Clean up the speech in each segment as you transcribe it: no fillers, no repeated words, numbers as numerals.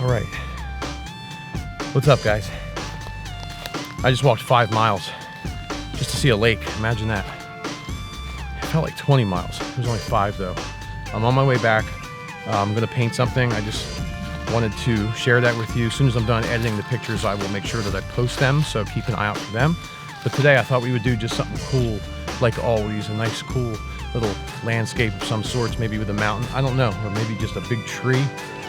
All right. What's up, guys? I just walked 5 miles just to see a lake. Imagine that. It felt like 20 miles. It was only 5 though. I'm on my way back. I'm gonna paint something. I just wanted to share that with you. As soon as I'm done editing the pictures, I will make sure that I post them, so keep an eye out for them. But today I thought we would do just something cool, like always, a nice cool little landscape of some sorts, maybe with a mountain, I don't know, or maybe just a big tree.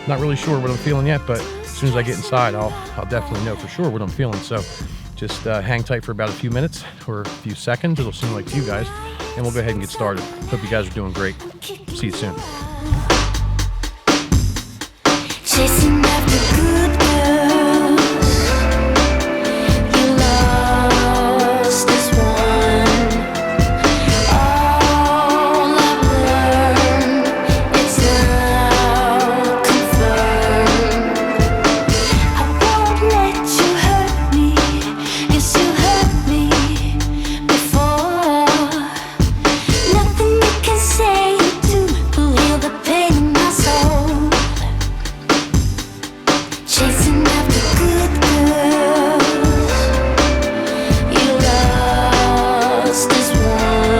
Not really sure what I'm feeling yet, but as soon as I get inside, I'll definitely know for sure what I'm feeling. So just hang tight for about a few minutes or a few seconds. It'll seem like to you guys, and we'll go ahead and get started. Hope you guys are doing great. See you soon. Chasing after good girls, you lost this one. All I've learned, it's now confirmed. I won't let you hurt me. Yes, you hurt me before. Nothing you can say or do will heal the pain in my soul. Chasing after good girls, you lost this one.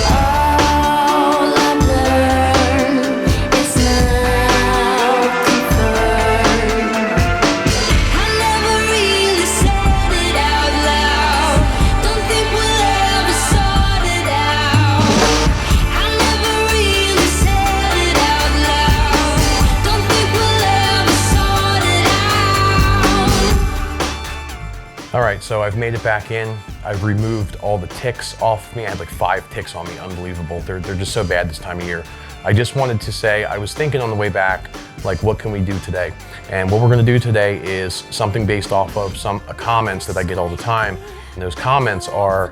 All I've learned, it's now confirmed. I never really said it out loud. Don't think we'll ever sort it out. I never really said it out loud. Don't think we'll ever sort it out. All right, so I've made it back in. I've removed all the ticks off me. I had like 5 ticks on me, unbelievable. They're just so bad this time of year. I just wanted to say, I was thinking on the way back, like, what can we do today? And what we're gonna do today is something based off of some comments that I get all the time. And those comments are,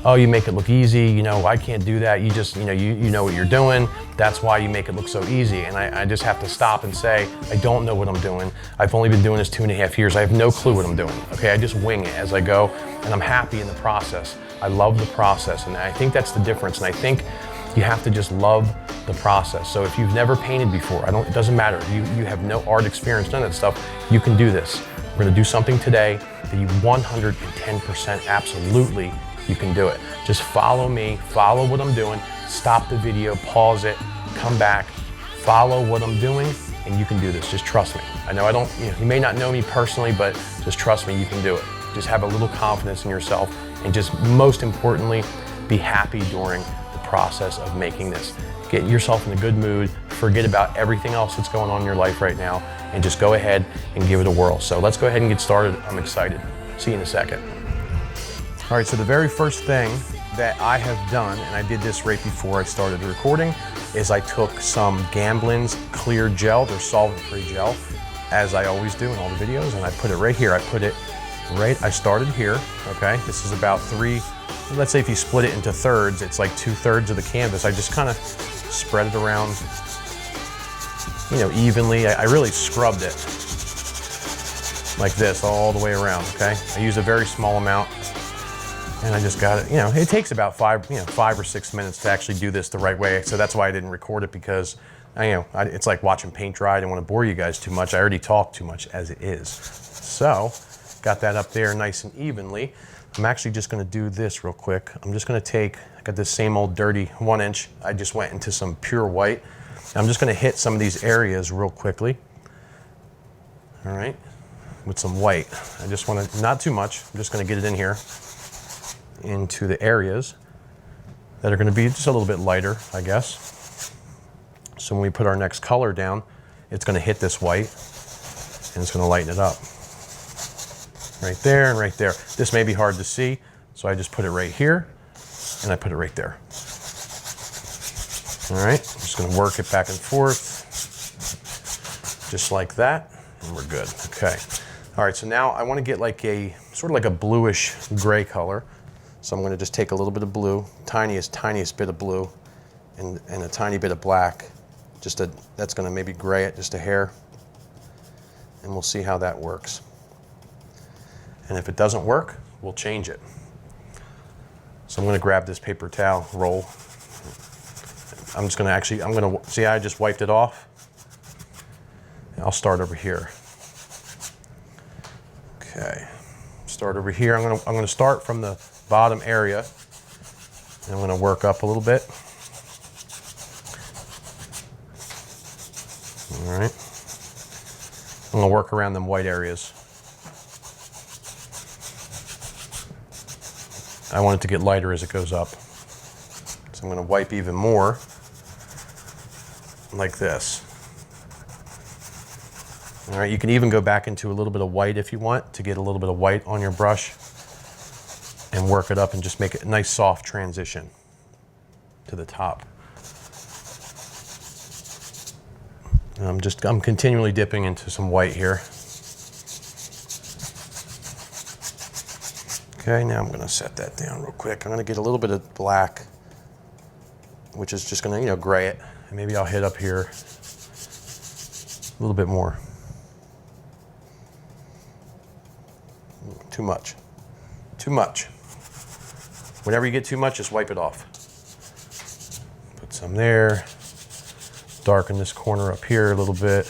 oh, you make it look easy, you know, I can't do that. You just, you know what you're doing. That's why you make it look so easy. And I just have to stop and say, I don't know what I'm doing. I've only been doing this 2.5 years. I have no clue what I'm doing, okay? I just wing it as I go, and I'm happy in the process. I love the process, and I think that's the difference. And I think you have to just love the process. So if you've never painted before, it doesn't matter. You have no art experience, none of that stuff, you can do this. We're gonna do something today that you 110% absolutely you can do it. Just follow me, follow what I'm doing, stop the video, pause it, come back, follow what I'm doing, and you can do this. Just trust me. I know you may not know me personally, but just trust me, you can do it. Just have a little confidence in yourself, and just most importantly, be happy during the process of making this. Get yourself in a good mood, forget about everything else that's going on in your life right now, and just go ahead and give it a whirl. So let's go ahead and get started. I'm excited. See you in a second. All right, so the very first thing that I have done, and I did this right before I started recording, is I took some Gamblin's clear gel, their solvent-free gel, as I always do in all the videos, and I put it right here. I started here, okay? This is about 3, let's say if you split it into thirds, it's like 2/3 of the canvas. I just kind of spread it around, evenly. I really scrubbed it like this all the way around, okay? I use a very small amount. And I just got it, it takes about 5 or 6 minutes to actually do this the right way. So that's why I didn't record it, because it's like watching paint dry. I don't want to bore you guys too much. I already talk too much as it is. So got that up there nice and evenly. I'm actually just going to do this real quick. I'm just going to I got this same old dirty 1-inch. I just went into some pure white. I'm just going to hit some of these areas real quickly. All right, with some white. I just want to, not too much. I'm just going to get it in here, into the areas that are going to be just a little bit lighter, I guess. So when we put our next color down, it's going to hit this white, and it's going to lighten it up. Right there and right there. This may be hard to see, so I just put it right here, and I put it right there. All right, I'm just going to work it back and forth, just like that, and we're good. Okay. All right, so now I want to get like sort of like a bluish gray color. So I'm going to just take a little bit of blue, tiniest bit of blue, and a tiny bit of black. That's going to maybe gray it just a hair, and we'll see how that works. And if it doesn't work, we'll change it. So I'm going to grab this paper towel roll and I'm just gonna actually, see I just wiped it off. I'll start over here. Okay, start over here. I'm gonna start from the bottom area, and I'm gonna work up a little bit. All right. I'm gonna work around them white areas. I want it to get lighter as it goes up. So I'm gonna wipe even more, like this. All right, you can even go back into a little bit of white if you want to get a little bit of white on your brush and work it up and just make it a nice soft transition to the top. And I'm continually dipping into some white here. Okay, now I'm gonna set that down real quick. I'm gonna get a little bit of black, which is just gonna, gray it. And maybe I'll hit up here a little bit more. Too much. Too much. Whenever you get too much, just wipe it off. Put some there. Darken this corner up here a little bit.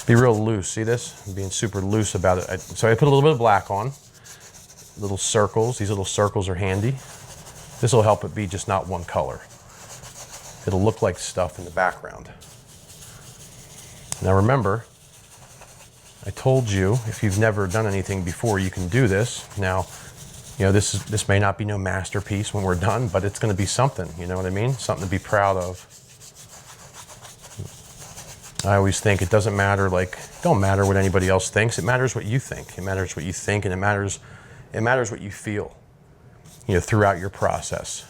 Be real loose. See this? I'm being super loose about it. So I put a little bit of black on. Little circles. These little circles are handy. This will help it be just not one color. It'll look like stuff in the background. Now remember, I told you if you've never done anything before, you can do this. Now, this may not be no masterpiece when we're done, but it's going to be something. You know what I mean? Something to be proud of. I always think it doesn't matter. Don't matter what anybody else thinks. It matters what you think. It matters what you think, and it matters what you feel. Throughout your process.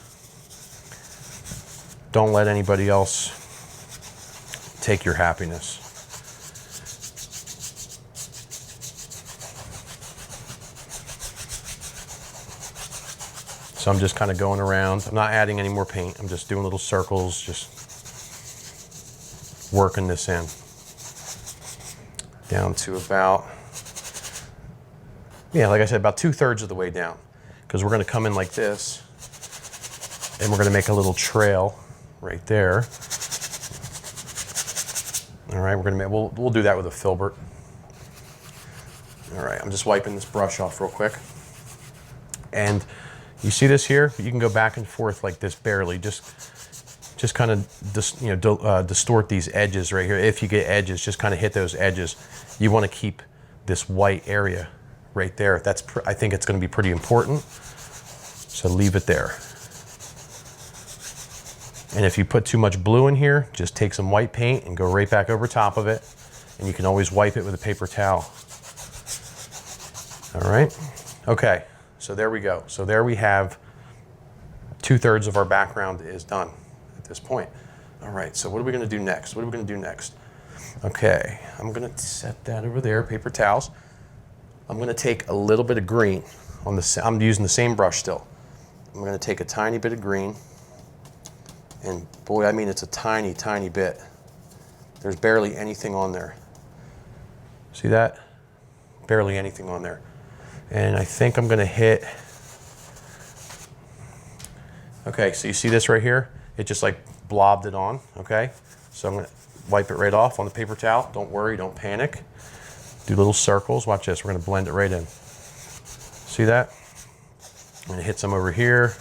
Don't let anybody else take your happiness. So I'm just kind of going around. I'm not adding any more paint. I'm just doing little circles, just working this in. Down to about, like I said, about 2/3 of the way down. Because we're going to come in like this, and we're going to make a little trail right there. All right, we'll do that with a filbert. All right, I'm just wiping this brush off real quick. And you see this here? You can go back and forth like this barely. Just kind of distort these edges right here. If you get edges, just kind of hit those edges. You want to keep this white area right there. I think it's going to be pretty important. So leave it there. And if you put too much blue in here, just take some white paint and go right back over top of it. And you can always wipe it with a paper towel. All right. Okay. So there we go. So there we have 2/3 of our background is done at this point. All right. So what are we going to do next? What are we going to do next? Okay. I'm going to set that over there, paper towels. I'm going to take a little bit of green on the. I'm using the same brush still. I'm going to take a tiny bit of green, and boy, I mean it's a tiny, tiny bit. There's barely anything on there. See that? Barely anything on there. And I think I'm going to hit. Okay, so you see this right here? It just like blobbed it on. Okay, so I'm going to wipe it right off on the paper towel. Don't worry, don't panic. Do little circles. Watch this. We're going to blend it right in. See that? I'm going to hit some over here.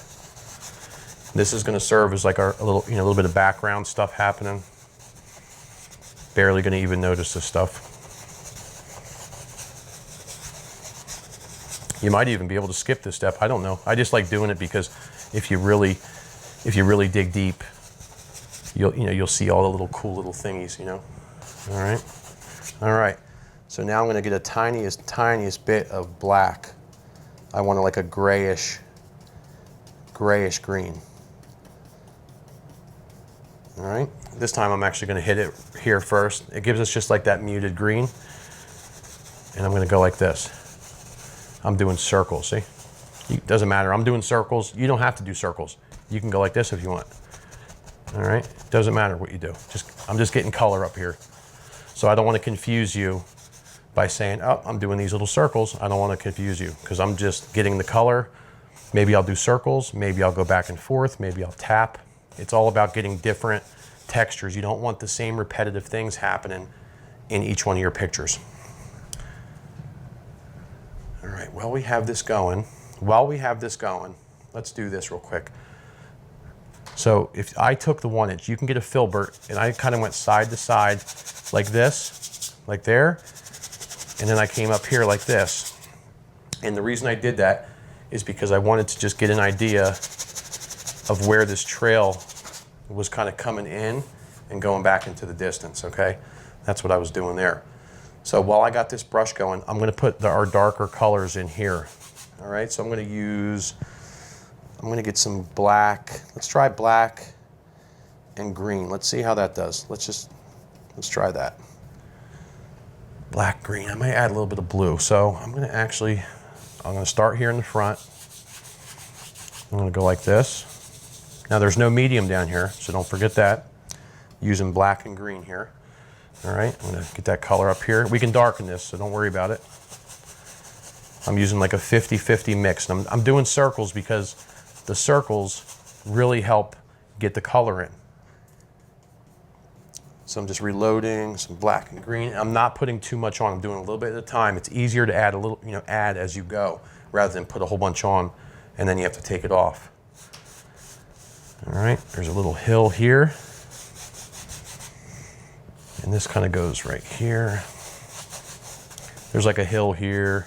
This is going to serve as like a little bit of background stuff happening. Barely going to even notice this stuff. You might even be able to skip this step. I don't know. I just like doing it because if you really dig deep, you'll see all the little cool little thingies. All right. So now I'm going to get a tiniest bit of black. I want like a grayish green. All right. This time I'm actually going to hit it here first. It gives us just like that muted green. And I'm going to go like this. I'm doing circles, see? It doesn't matter. I'm doing circles. You don't have to do circles. You can go like this if you want. All right. Doesn't matter what you do. I'm just getting color up here. So I don't want to confuse you by saying, oh, I'm doing these little circles. I don't want to confuse you because I'm just getting the color. Maybe I'll do circles. Maybe I'll go back and forth. Maybe I'll tap. It's all about getting different textures. You don't want the same repetitive things happening in each one of your pictures. All right, while we have this going, let's do this real quick. So if I took the 1 inch, you can get a filbert, and I kind of went side to side like this, like there, and then I came up here like this. And the reason I did that is because I wanted to just get an idea of where this trail was kind of coming in and going back into the distance, okay? That's what I was doing there. So while I got this brush going, I'm gonna put our darker colors in here. All right, so I'm gonna get some black. Let's try black and green. Let's see how that does. Let's try that. Black, green, I might add a little bit of blue. So I'm gonna start here in the front. I'm gonna go like this. Now there's no medium down here, so don't forget that. Using black and green here. All right, I'm gonna get that color up here. We can darken this, so don't worry about it. I'm using like a 50-50 mix. And I'm doing circles because the circles really help get the color in. So I'm just reloading some black and green. I'm not putting too much on. I'm doing a little bit at a time. It's easier to add a little, add as you go rather than put a whole bunch on and then you have to take it off. All right, there's a little hill here. And this kind of goes right here. There's like a hill here,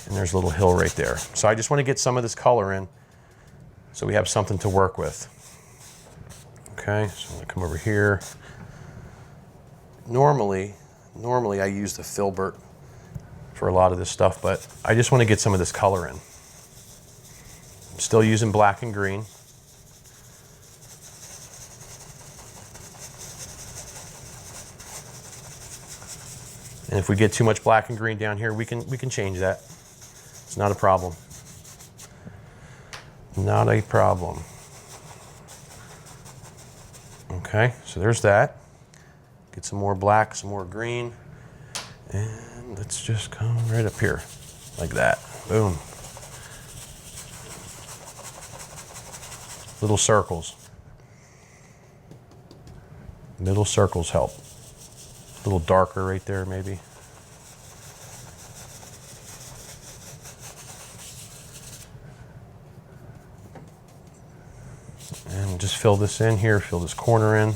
and there's a little hill right there. So I just want to get some of this color in so we have something to work with. Okay, so I'm gonna come over here. Normally I use the filbert for a lot of this stuff, but I just want to get some of this color in. I'm still using black and green. And if we get too much black and green down here, we can change that. It's not a problem. Not a problem. Okay, so there's that. Get some more black, some more green. And let's just come right up here, like that. Boom. Little circles. Middle circles help. A little darker right there, maybe. And just fill this in here, fill this corner in.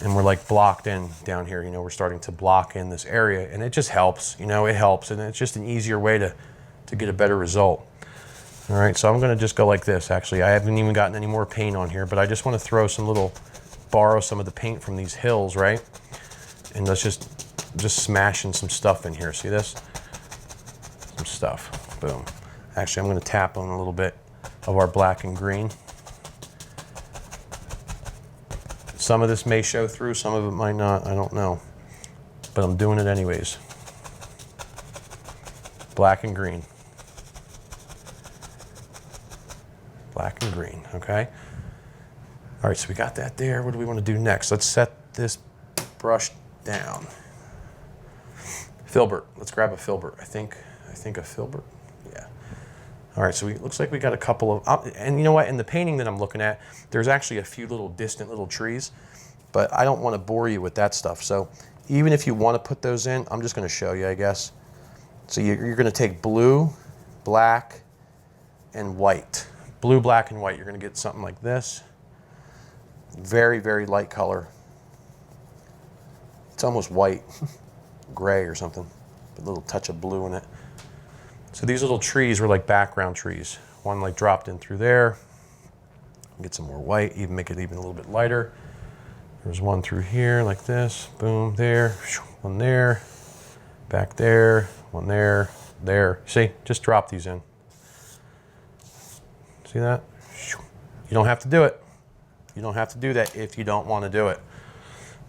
And we're like blocked in down here, we're starting to block in this area, and it just helps, it helps, and it's just an easier way to get a better result. All right, so I'm gonna just go like this, actually. I haven't even gotten any more paint on here, but I just wanna borrow some of the paint from these hills, right? And let's just smashing some stuff in here. See this? Some stuff, boom. Actually, I'm gonna tap on a little bit of our black and green. Some of this may show through, some of it might not, I don't know. But I'm doing it anyways. Black and green. Black and green, okay? All right, so we got that there. What do we want to do next? Let's set this brush down. Filbert, let's grab a filbert. I think a filbert, yeah. All right, so looks like we got a couple of, and you know what, in the painting that I'm looking at, there's actually a few little distant little trees, but I don't want to bore you with that stuff. So even if you want to put those in, I'm just going to show you, I guess. So you're going to take blue, black, and white. Blue, black, and white. You're going to get something like this. Very, very light color. It's almost white, gray or something. A little touch of blue in it. So these little trees were like background trees. One like dropped in through there. Get some more white, even make it even a little bit lighter. There's one through here like this. Boom, there. One there. Back there. One there. There. See, just drop these in. See that? You don't have to do it. You don't have to do that if you don't want to do it.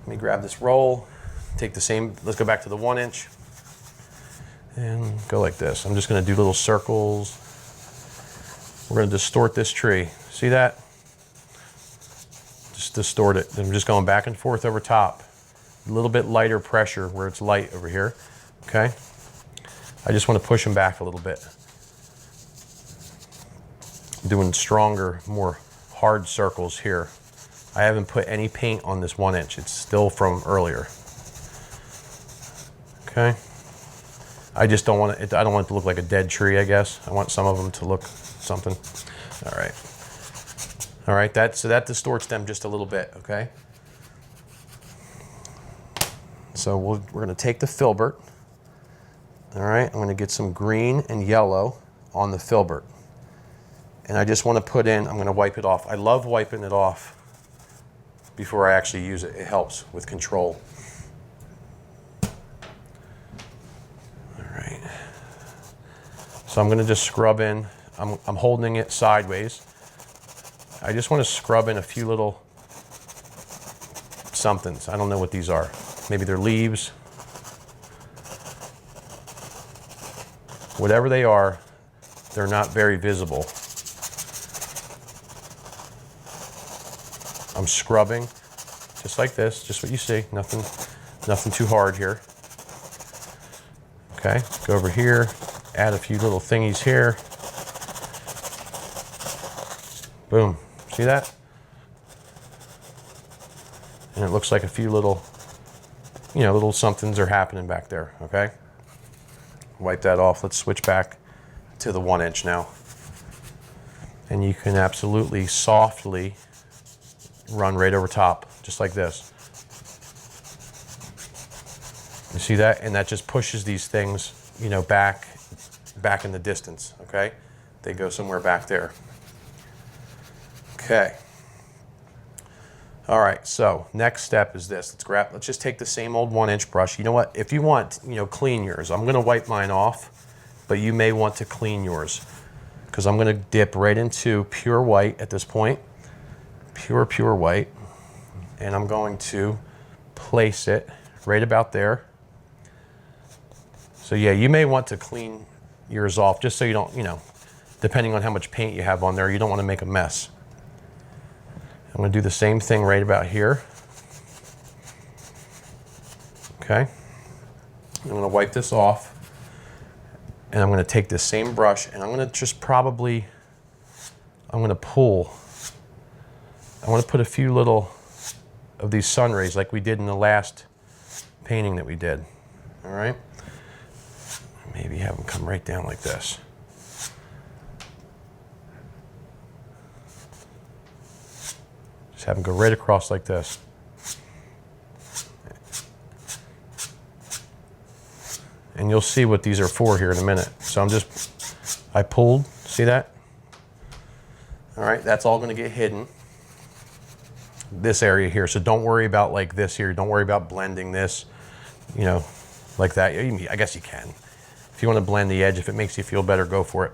Let me grab this roll. Take the same, let's go back to the 1 inch. And go like this. I'm just going to do little circles. We're going to distort this tree. See that? Just distort it. Then I'm just going back and forth over top. A little bit lighter pressure where it's light over here. Okay? I just want to push them back a little bit. doing stronger, more hard circles here. I haven't put any paint on this 1 inch. It's still from earlier. Okay. I just don't want it, I don't want it to look like a dead tree, I guess. I want some of them to look something. All right. All right, so that distorts them just a little bit, okay? So we're gonna take the filbert. All right, I'm gonna get some green and yellow on the filbert. And I just wanna put in, I'm gonna wipe it off. I love wiping it off before I actually use it. It helps with control. All right. So I'm gonna just scrub in. I'm holding it sideways. I just wanna scrub in a few little somethings. I don't know what these are. Maybe they're leaves. Whatever they are, they're not very visible. I'm scrubbing just like this, just what you see. Nothing too hard here. Okay, go over here, add a few little thingies here. Boom, see that? And it looks like a few little, little somethings are happening back there, okay? Wipe that off. Let's switch back to the 1 inch now. And you can absolutely softly run right over top, just like this. You see that? And that just pushes these things, back in the distance, okay? They go somewhere back there. Okay. All right, so next step is this. Let's just take the same old 1 inch brush. You know what? If you want, clean yours. I'm gonna wipe mine off, but you may want to clean yours because I'm gonna dip right into pure white at this point. Pure white. And I'm going to place it right about there. So yeah, you may want to clean yours off just so you don't, depending on how much paint you have on there, you don't want to make a mess. I'm going to do the same thing right about here. Okay. I'm going to wipe this off. And I'm going to take this same brush and I'm going to just probably, I'm going to pull. I want to put a few little of these sun rays like we did in the last painting that we did. All right. Maybe have them come right down like this. Just have them go right across like this. And you'll see what these are for here in a minute. So I pulled, see that? All right, that's all gonna get hidden. This area here, so don't worry about like this here. Don't worry about blending this, like that. I guess you can. If you wanna blend the edge, if it makes you feel better, go for it.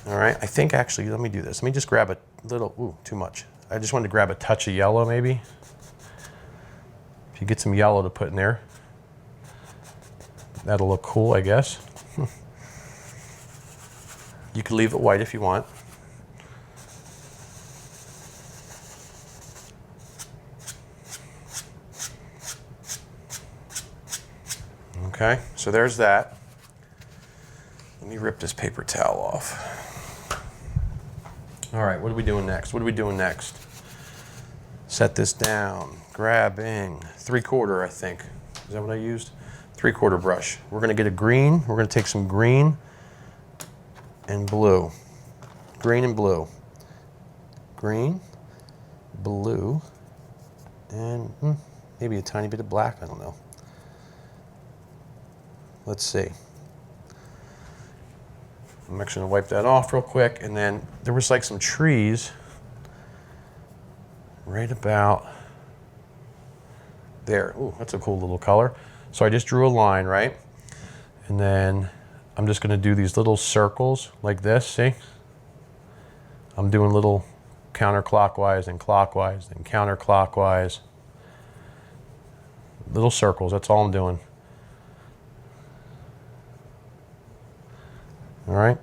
All right, I think actually, let me do this. Let me just grab a little, ooh, too much. I just wanted to grab a touch of yellow maybe. If you get some yellow to put in there, that'll look cool, I guess. You can leave it white if you want. Okay, so there's that. Let me rip this paper towel off. All right, what are we doing next? What are we doing next? Set this down, grabbing 3/4, I think. Is that what I used? 3/4 brush. We're gonna get a green. We're gonna take some green and blue. Green and blue. Green, blue, and maybe a tiny bit of black, I don't know. Let's see. I'm actually gonna wipe that off real quick, and then there was like some trees right about there. Ooh, that's a cool little color. So I just drew a line, right? And then I'm just gonna do these little circles like this, see? I'm doing little counterclockwise and clockwise and counterclockwise. Little circles, that's all I'm doing. All right.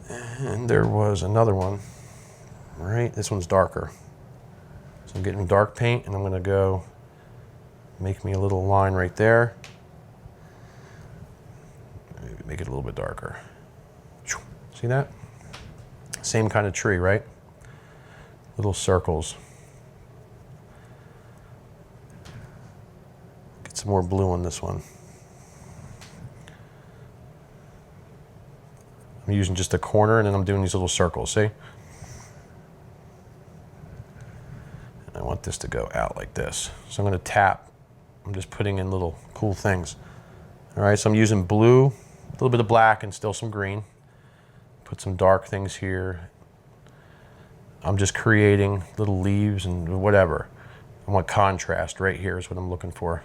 And there was another one, right? This one's darker. So I'm getting dark paint and I'm gonna go make me a little line right there. Maybe make it a little bit darker. See See that? Same kind of tree, right? Little circles. Get some more blue on this one. I'm using just a corner and then I'm doing these little circles, see? And I want this to go out like this. So I'm gonna tap. I'm just putting in little cool things. All right, so I'm using blue, a little bit of black and still some green. Put some dark things here. I'm just creating little leaves and whatever. I want contrast right here is what I'm looking for.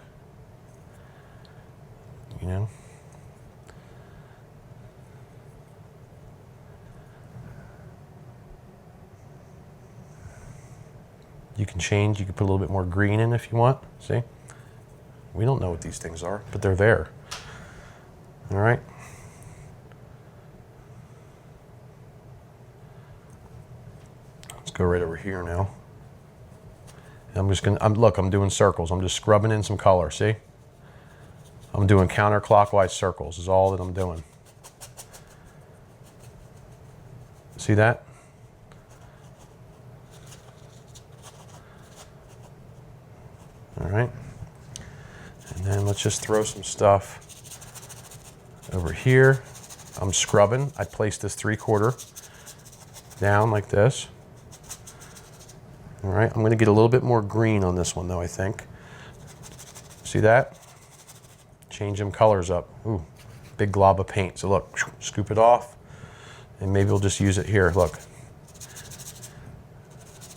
You know? You can change, you can put a little bit more green in if you want, see? We don't know what these things are, but they're there. All right? Let's go right over here now. And I'm just gonna, look, I'm doing circles. I'm just scrubbing in some color, see? I'm doing counterclockwise circles is all that I'm doing. See that? All right. And then let's just throw some stuff over here. I'm scrubbing. I place this 3/4 down like this. All right, I'm gonna get a little bit more green on this one though, I think. See that? Change them colors up. Ooh, big glob of paint. So look, scoop it off, and maybe we'll just use it here, look.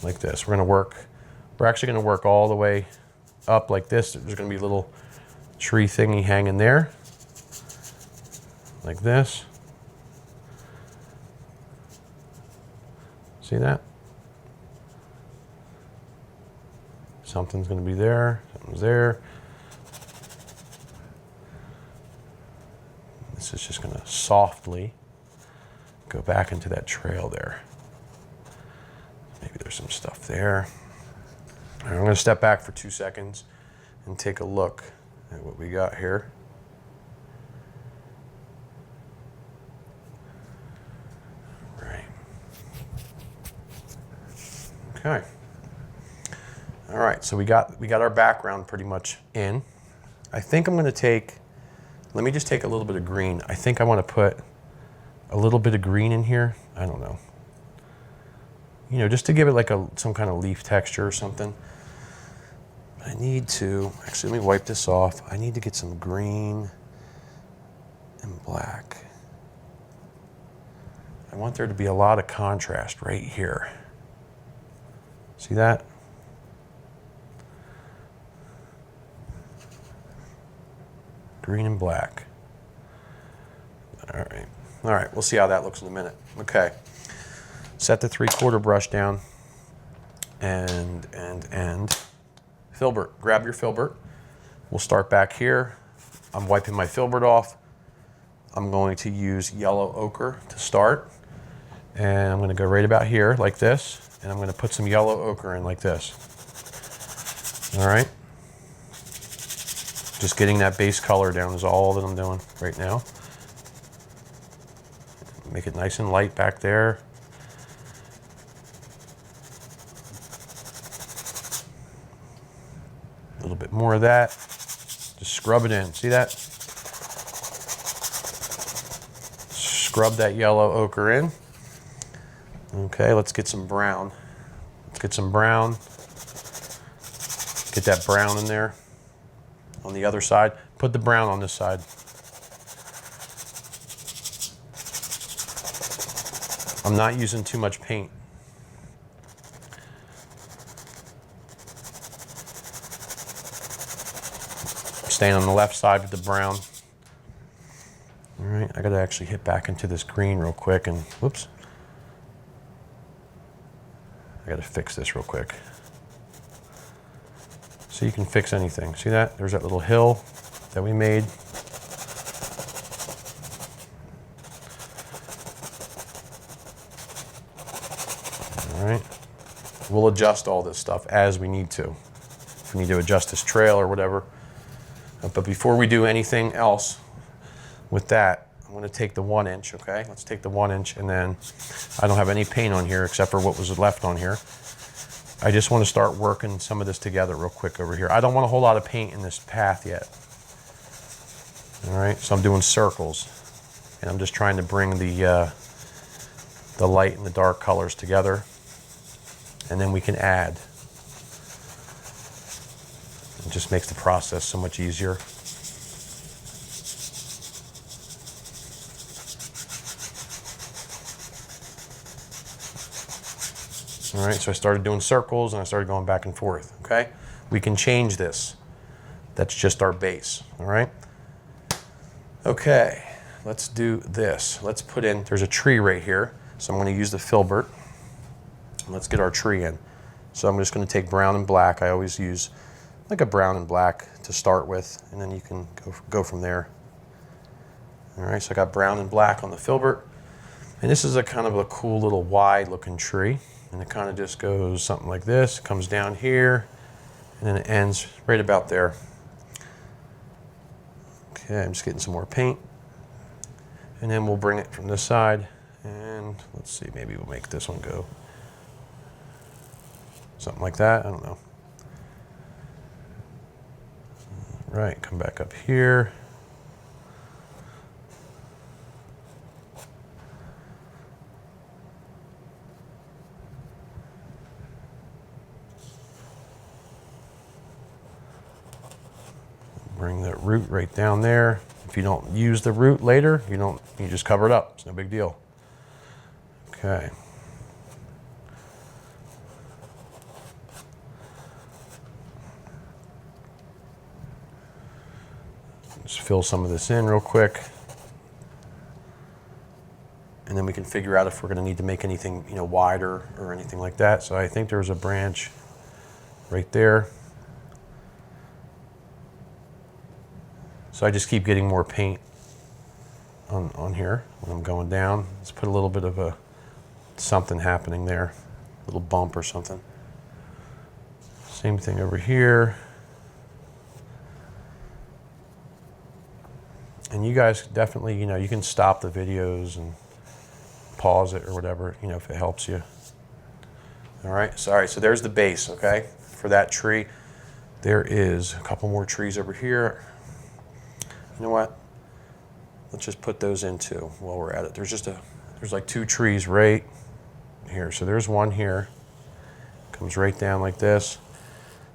Like this, we're actually gonna work all the way up like this. There's gonna be a little tree thingy hanging there. Like this. See that? Something's gonna be there, something's there. This is just gonna softly go back into that trail there. Maybe there's some stuff there. All right, I'm gonna step back for 2 seconds and take a look at what we got here. Right. Okay. All right, so we got our background pretty much in. I think I'm gonna take, let me just take a little bit of green. I think I wanna put a little bit of green in here. I don't know. You know, just to give it like some kind of leaf texture or something. I need to, actually let me wipe this off. I need to get some green and black. I want there to be a lot of contrast right here. See that? Green and black. All right, we'll see how that looks in a minute. Okay, set the 3/4 brush down and filbert, grab your filbert. We'll start back here. I'm wiping my filbert off. I'm going to use yellow ochre to start. And I'm gonna go right about here like this. And I'm gonna put some yellow ochre in like this. All right. Just getting that base color down is all that I'm doing right now. Make it nice and light back there. A little bit more of that. Just scrub it in. See that? Scrub that yellow ochre in. Okay, let's get some brown. Let's get some brown. Get that brown in there. On the other side, put the brown on this side. I'm not using too much paint. Staying on the left side with the brown. All right, I gotta actually hit back into this green real quick and, whoops. I gotta fix this real quick. So you can fix anything. See that? There's that little hill that we made. All right. We'll adjust all this stuff as we need to. If we need to adjust this trail or whatever. But before we do anything else with that, I'm going to take the 1 inch, okay? Let's take the 1 inch, and then I don't have any paint on here except for what was left on here. I just want to start working some of this together real quick over here. I don't want a whole lot of paint in this path yet. All right, so I'm doing circles, and I'm just trying to bring the light and the dark colors together, and then we can add. It just makes the process so much easier. All right, so I started doing circles and I started going back and forth, okay? We can change this. That's just our base, all right? Okay, let's do this. Let's put in, there's a tree right here, so I'm gonna use the filbert. Let's get our tree in. So I'm just gonna take brown and black. I always use like a brown and black to start with, and then you can go from there. All right, so I got brown and black on the filbert. And this is a kind of a cool little wide looking tree. And it kind of just goes something like this. It comes down here, and then it ends right about there. Okay, I'm just getting some more paint. And then we'll bring it from this side. And let's see, maybe we'll make this one go something like that. I don't know. All right, come back up here. Bring that root right down there. If you don't use the root later, you just cover it up. It's no big deal. Okay. Just fill some of this in real quick. And then we can figure out if we're going to need to make anything, wider or anything like that. So I think there's a branch right there. So I just keep getting more paint on here when I'm going down. Let's put a little bit of something happening there, a little bump or something. Same thing over here. And you guys definitely, you can stop the videos and pause it or whatever, if it helps you. All right, sorry, so there's the base, okay, for that tree. There is a couple more trees over here. You know what? Let's just put those in too while we're at it. There's like 2 trees right here. So there's one here. Comes right down like this.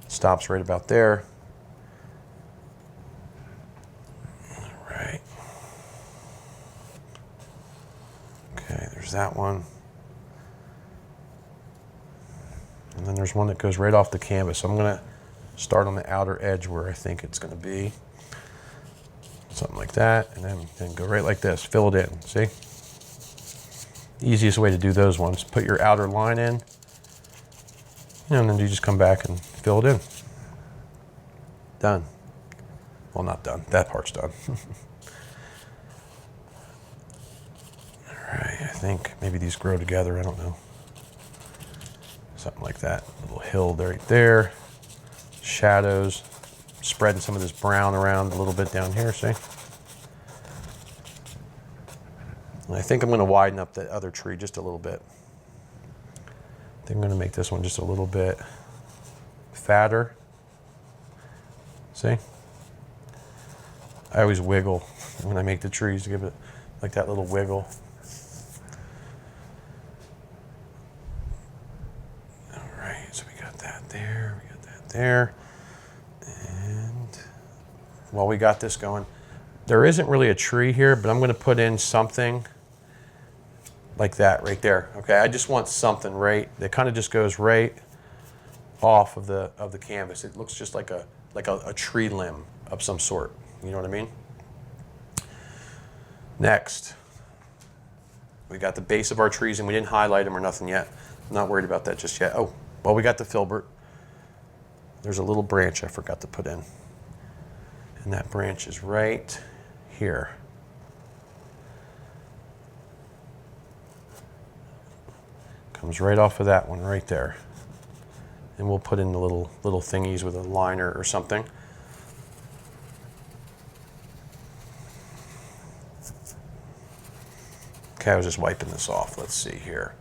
Stops right about there. All right. Okay, there's that one. And then there's one that goes right off the canvas. So I'm gonna start on the outer edge where I think it's gonna be. Something like that, and then go right like this, fill it in, see? Easiest way to do those ones, put your outer line in, and then you just come back and fill it in. Done. Well, not done, that part's done. All right, I think maybe these grow together, I don't know. Something like that, a little hill right there, shadows. Spreading some of this brown around a little bit down here, see? And I think I'm going to widen up the other tree just a little bit. I think I'm going to make this one just a little bit fatter. See? I always wiggle when I make the trees to give it like that little wiggle. All right, so we got that there, we got that there. While we got this going, there isn't really a tree here, but I'm going to put in something like that right there. Okay, I just want something right that kind of just goes right off of the canvas. It looks just like a tree limb of some sort. You know what I mean? Next, we got the base of our trees, and we didn't highlight them or nothing yet. I'm not worried about that just yet. Oh, well, we got the filbert. There's a little branch I forgot to put in. And that branch is right here. Comes right off of that one right there. And we'll put in the little thingies with a liner or something. Okay, I was just wiping this off. Let's see here.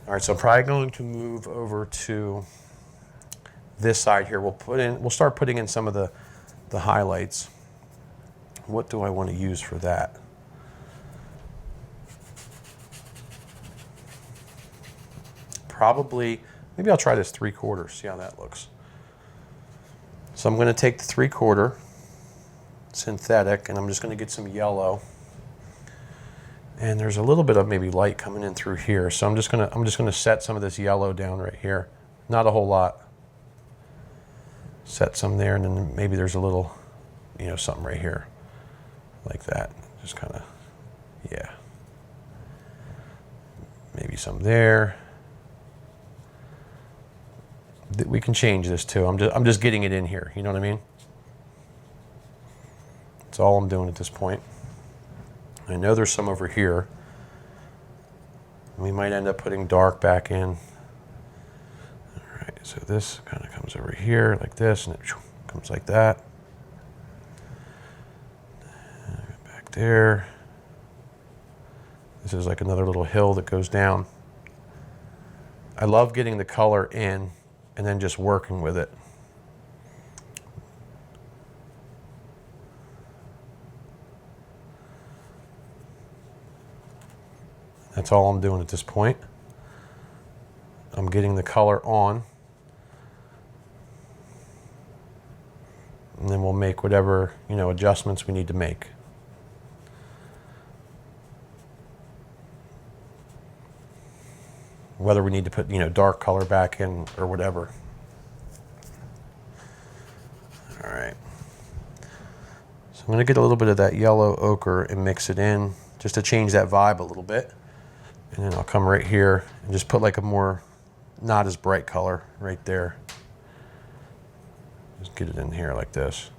All right, so I'm probably going to move over to this side here. We'll start putting in some of the highlights. What do I want to use for that? Probably, maybe I'll try this 3/4, see how that looks. So I'm going to take the 3/4 synthetic, and I'm just going to get some yellow. And there's a little bit of maybe light coming in through here, so I'm just gonna set some of this yellow down right here. Not a whole lot. Set some there, and then maybe there's a little, you know, something right here, like that. Just kind of, yeah. Maybe some there. We can change this too. I'm just getting it in here. You know what I mean? That's all I'm doing at this point. I know there's some over here. We might end up putting dark back in. All right, so this kind of comes over here like this, and it comes like that. Back there. This is like another little hill that goes down. I love getting the color in and then just working with it. That's all I'm doing at this point. I'm getting the color on. And then we'll make whatever, you know, adjustments we need to make. Whether we need to put, you know, dark color back in or whatever. All right. So I'm going to get a little bit of that yellow ochre and mix it in just to change that vibe a little bit. And then I'll come right here and just put like a more, not as bright color right there. Just get it in here like this.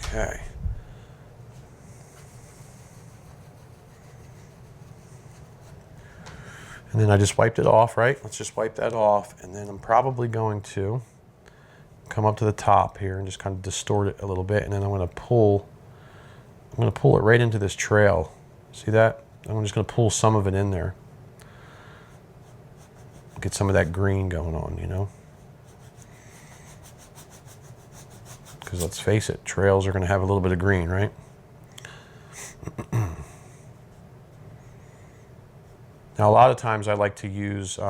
Okay. And then I just wiped it off, right? Let's just wipe that off. And then I'm probably going to come up to the top here and just kind of distort it a little bit. And then I'm going to pull it right into this trail. See that? I'm just going to pull some of it in there. Get some of that green going on, you know? Because let's face it, trails are going to have a little bit of green, right? Now, a lot of times I like to use, you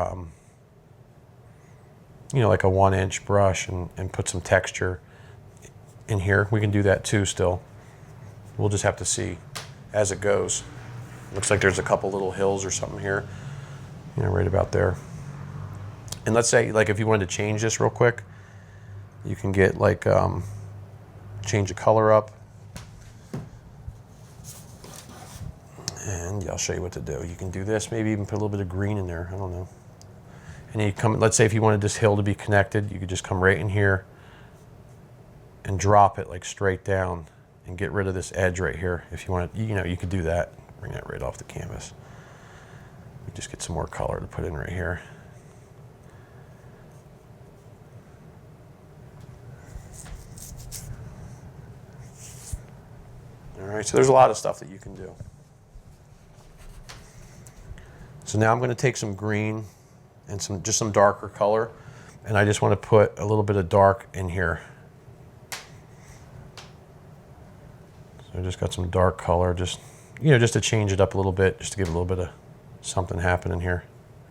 know, like a 1-inch brush and put some texture in here. We can do that too still. We'll just have to see as it goes. Looks like there's a couple little hills or something here, you know, right about there. And let's say, like, if you wanted to change this real quick, you can get like, change the color up. And I'll show you what to do. You can do this, maybe even put a little bit of green in there, I don't know. And you come, let's say if you wanted this hill to be connected, you could just come right in here and drop it like straight down and get rid of this edge right here. If you want to, you know, you could do that. Bring that right off the canvas. You just get some more color to put in right here. All right, so there's a lot of stuff that you can do. So now I'm going to take some green and just some darker color, and I just want to put a little bit of dark in here. So I just got some dark color, just, you know, just to change it up a little bit, just to give a little bit of something happening here,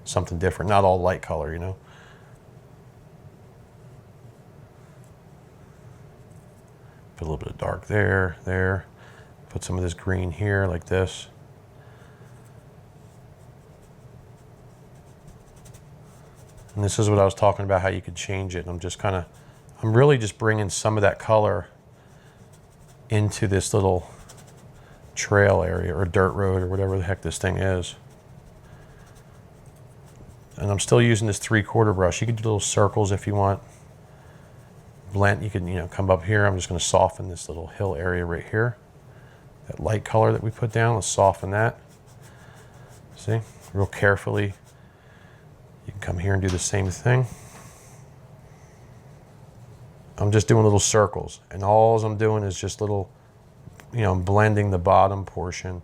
something different, not all light color, you know. Put a little bit of dark there, there. Put some of this green here like this. And this is what I was talking about, how you could change it. And I'm really just bringing some of that color into this little trail area or dirt road or whatever the heck this thing is. And I'm still using this 3/4 brush. You can do little circles if you want. blend, you can, come up here. I'm just going to soften this little hill area right here. That light color that we put down, let's soften that. See, real carefully. You can come here and do the same thing. I'm just doing little circles, and all I'm doing is just little, I'm blending the bottom portion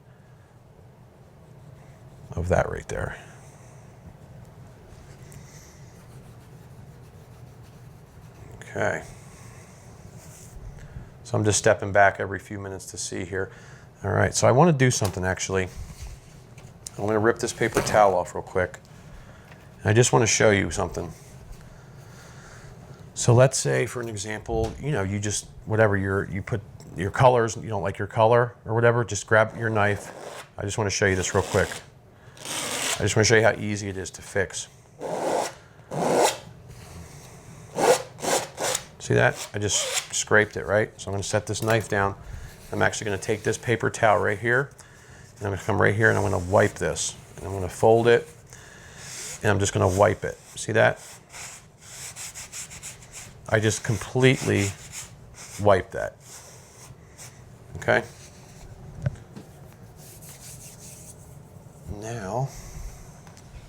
of that right there. Okay. So I'm just stepping back every few minutes to see here. All right, so I want to do something actually. I'm going to rip this paper towel off real quick. I just want to show you something. So let's say, for an example, you just, whatever, you put your colors, you don't like your color or whatever, just grab your knife. I just want to show you this real quick. I just want to show you how easy it is to fix. See that? I just scraped it, right? So I'm going to set this knife down. I'm actually going to take this paper towel right here, and I'm going to come right here and I'm going to wipe this. And I'm going to fold it, and I'm just going to wipe it. See that? I just completely wipe that. Okay? Now,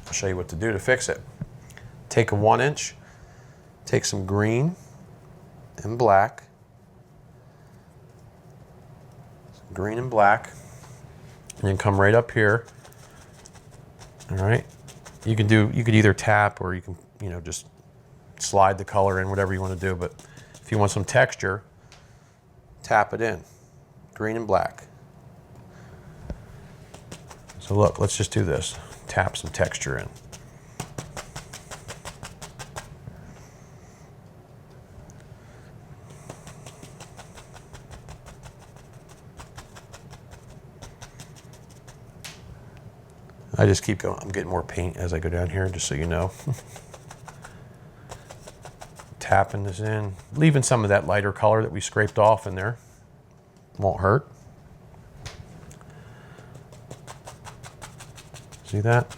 I'll show you what to do to fix it. Take a 1-inch, take some green and black, green and black, and then come right up here. All right? You could either tap, or you can, just slide the color in, whatever you want to do. But if you want some texture, tap it in, green and black. So look, let's just do this. Tap some texture in. I just keep going. I'm getting more paint as I go down here, just so you know. Tapping this in, leaving some of that lighter color that we scraped off in there. Won't hurt. See that?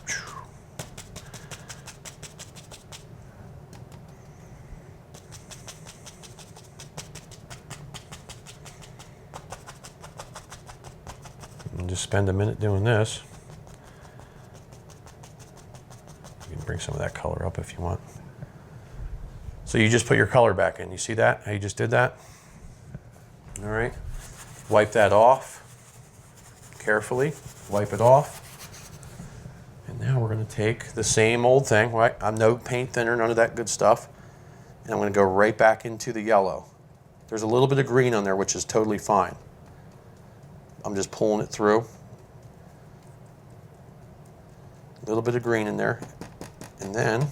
And just spend a minute doing this. You can bring some of that color up if you want. So you just put your color back in. You see that? How you just did that? All right. Wipe that off carefully. Wipe it off. And now we're going to take the same old thing, right? I'm no paint thinner, none of that good stuff. And I'm going to go right back into the yellow. There's a little bit of green on there, which is totally fine. I'm just pulling it through. A little bit of green in there. And then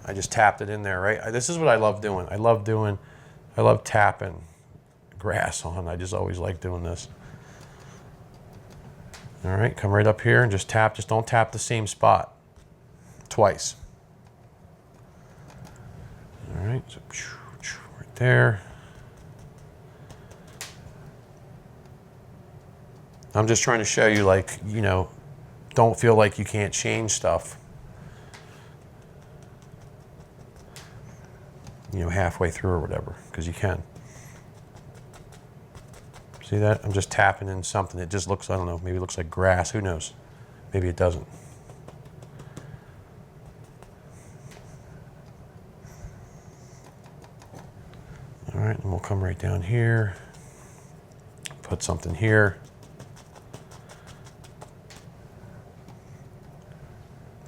I just tapped it in there, right? This is what I love doing. I love tapping grass on. I just always like doing this. All right, come right up here and just tap. Just don't tap the same spot twice. All right, so right there. I'm just trying to show you, like, don't feel like you can't change stuff. Halfway through or whatever, because you can. See that? I'm just tapping in something. It just looks, I don't know, maybe it looks like grass. Who knows? Maybe it doesn't. All right, and we'll come right down here. Put something here.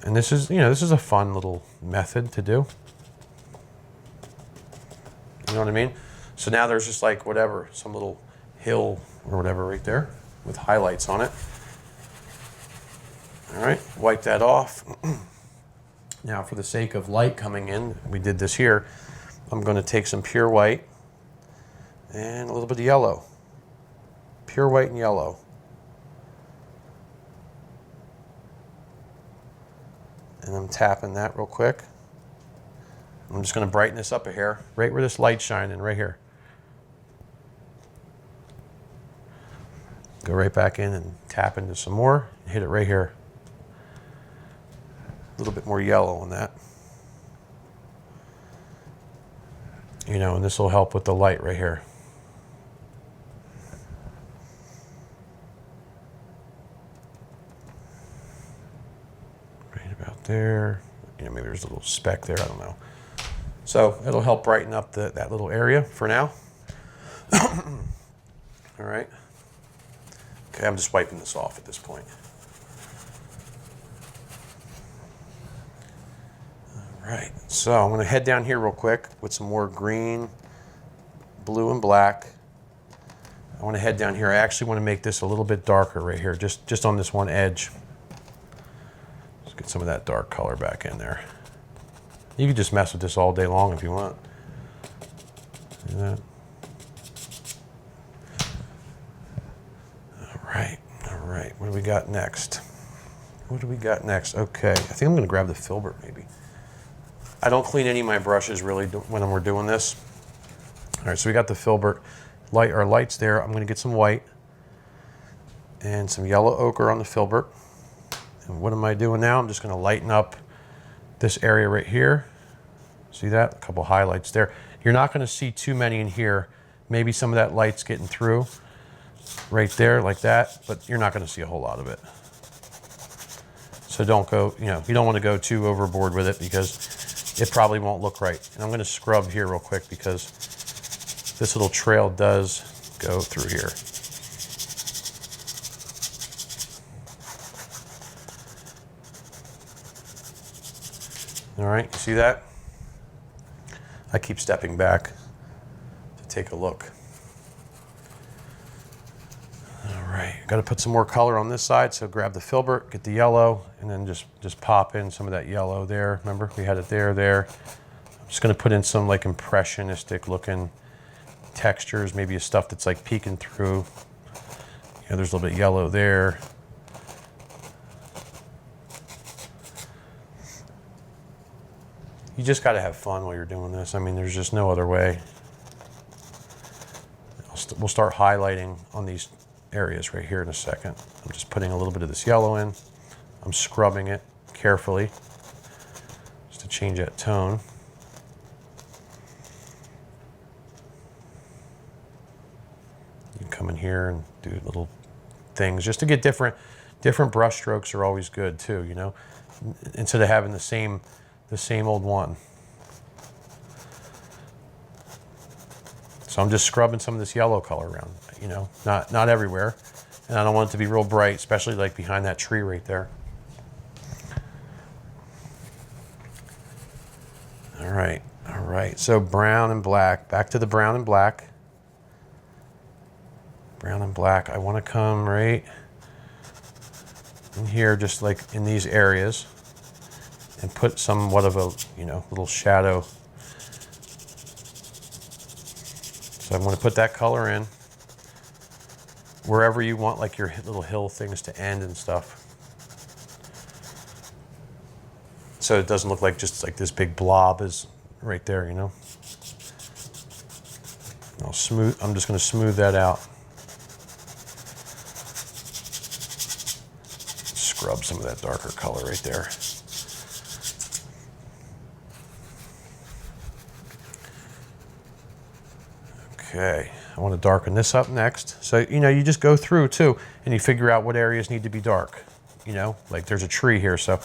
And this is, this is a fun little method to do. You know what I mean? So now there's just like whatever, some little hill or whatever right there with highlights on it. All right, wipe that off. Now, for the sake of light coming in, we did this here. I'm going to take some pure white and a little bit of yellow. Pure white and yellow. And I'm tapping that real quick. I'm just going to brighten this up a hair, right where this light's shining, right here. Go right back in and tap into some more, and hit it right here. A little bit more yellow on that. You know, and this will help with the light right here. Right about there. You know, maybe there's a little speck there, I don't know. So it'll help brighten up that little area for now. All right. Okay, I'm just wiping this off at this point. All right, so I'm going to head down here real quick with some more green, blue, and black. I want to head down here. I actually want to make this a little bit darker right here, just on this one edge. Let's get some of that dark color back in there. You can just mess with this all day long if you want. See that? All right. What do we got next? What do we got next? Okay, I think I'm going to grab the filbert maybe. I don't clean any of my brushes really when we're doing this. All right, so we got the filbert. Our light's there. I'm going to get some white and some yellow ochre on the filbert. And what am I doing now? I'm just going to lighten up this area right here. See that? A couple highlights there. You're not going to see too many in here. Maybe some of that light's getting through right there like that, but you're not going to see a whole lot of it. So don't go, you know, you don't want to go too overboard with it because it probably won't look right. And I'm going to scrub here real quick because this little trail does go through here. All right, you see that? I keep stepping back to take a look. All right, got to put some more color on this side, so grab the filbert, get the yellow, and then just pop in some of that yellow there. Remember, we had it there. I'm just going to put in some like impressionistic looking textures, maybe a stuff that's like peeking through. You know, there's a little bit of yellow there. You just got to have fun while you're doing this. I mean, there's just no other way. We'll start highlighting on these areas right here in a second. I'm just putting a little bit of this yellow in. I'm scrubbing it carefully just to change that tone. You can come in here and do little things just to get different brush strokes are always good too, you know, instead of having the same old one. So I'm just scrubbing some of this yellow color around, you know, not everywhere. And I don't want it to be real bright, especially like behind that tree right there. All right. So brown and black, back to the brown and black. Brown and black, I want to come right in here, just like in these areas, and put somewhat of a, you know, little shadow. So I'm going to put that color in wherever you want, like your little hill things to end and stuff. So it doesn't look like just like this big blob is right there, you know. I'm just going to smooth that out. Scrub some of that darker color right there. Okay, I want to darken this up next. So, you know, you just go through too, and you figure out what areas need to be dark. You know, like there's a tree here, so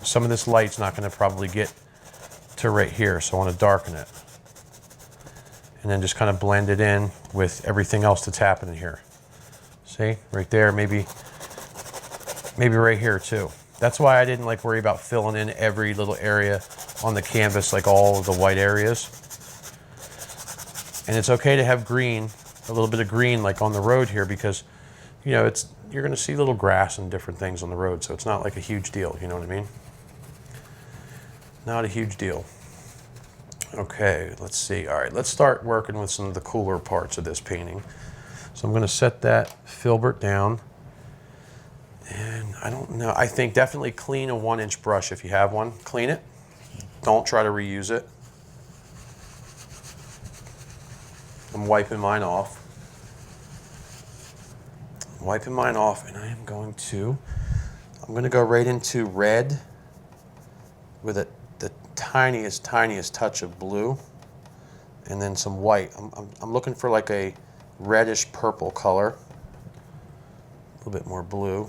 some of this light's not going to probably get to right here, so I want to darken it. And then just kind of blend it in with everything else that's happening here. See, right there, maybe right here too. That's why I didn't like worry about filling in every little area on the canvas, like all of the white areas. And it's okay to have green, a little bit of green like on the road here, because, you know, you're going to see little grass and different things on the road, so it's not like a huge deal, you know what I mean? Not a huge deal. Okay, let's see. All right, let's start working with some of the cooler parts of this painting. So I'm going to set that filbert down. And I don't know, I think definitely clean a 1-inch brush if you have one. Clean it. Don't try to reuse it. I'm wiping mine off. And I am going to go right into red with the tiniest touch of blue. and then some white. I'm looking for like a reddish purple color. A little bit more blue.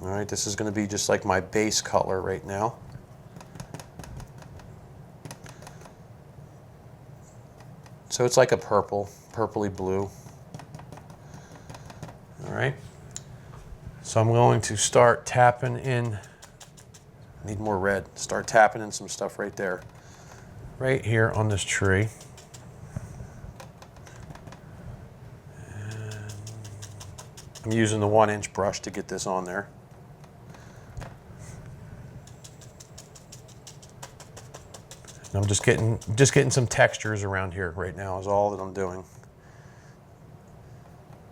All right, this is going to be just like my base color right now. So it's like a purple, purpley blue. All right. So I'm going to start tapping in, need more red, start tapping in some stuff right there. Right here on this tree. And I'm using the 1-inch brush to get this on there. And I'm just getting some textures around here right now is all that I'm doing.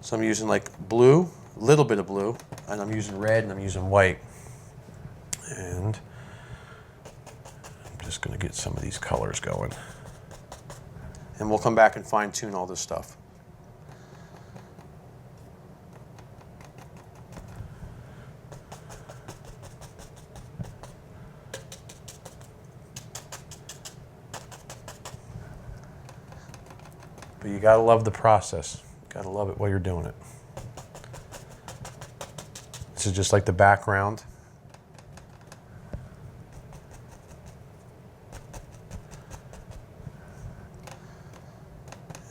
So I'm using like blue, a little bit of blue, and I'm using red and I'm using white. And I'm just going to get some of these colors going. And we'll come back and fine tune all this stuff. But you gotta love the process. Gotta love it while you're doing it. This is just like the background.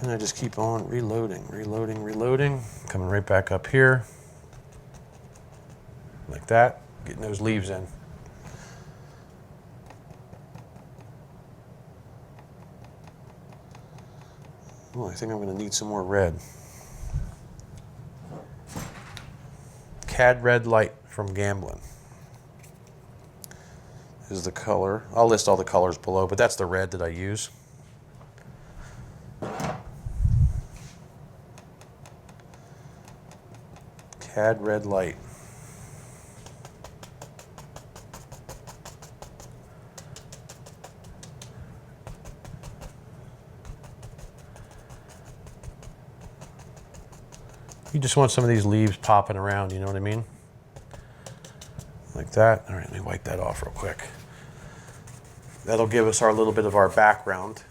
And I just keep on reloading, reloading, reloading. Coming right back up here. Like that. Getting those leaves in. Oh, I think I'm going to need some more red. Cad Red Light from Gamblin. This is the color. I'll list all the colors below, but that's the red that I use. Cad Red Light. You just want some of these leaves popping around, you know what I mean? Like that. All right, let me wipe that off real quick. That'll give us our little bit of our background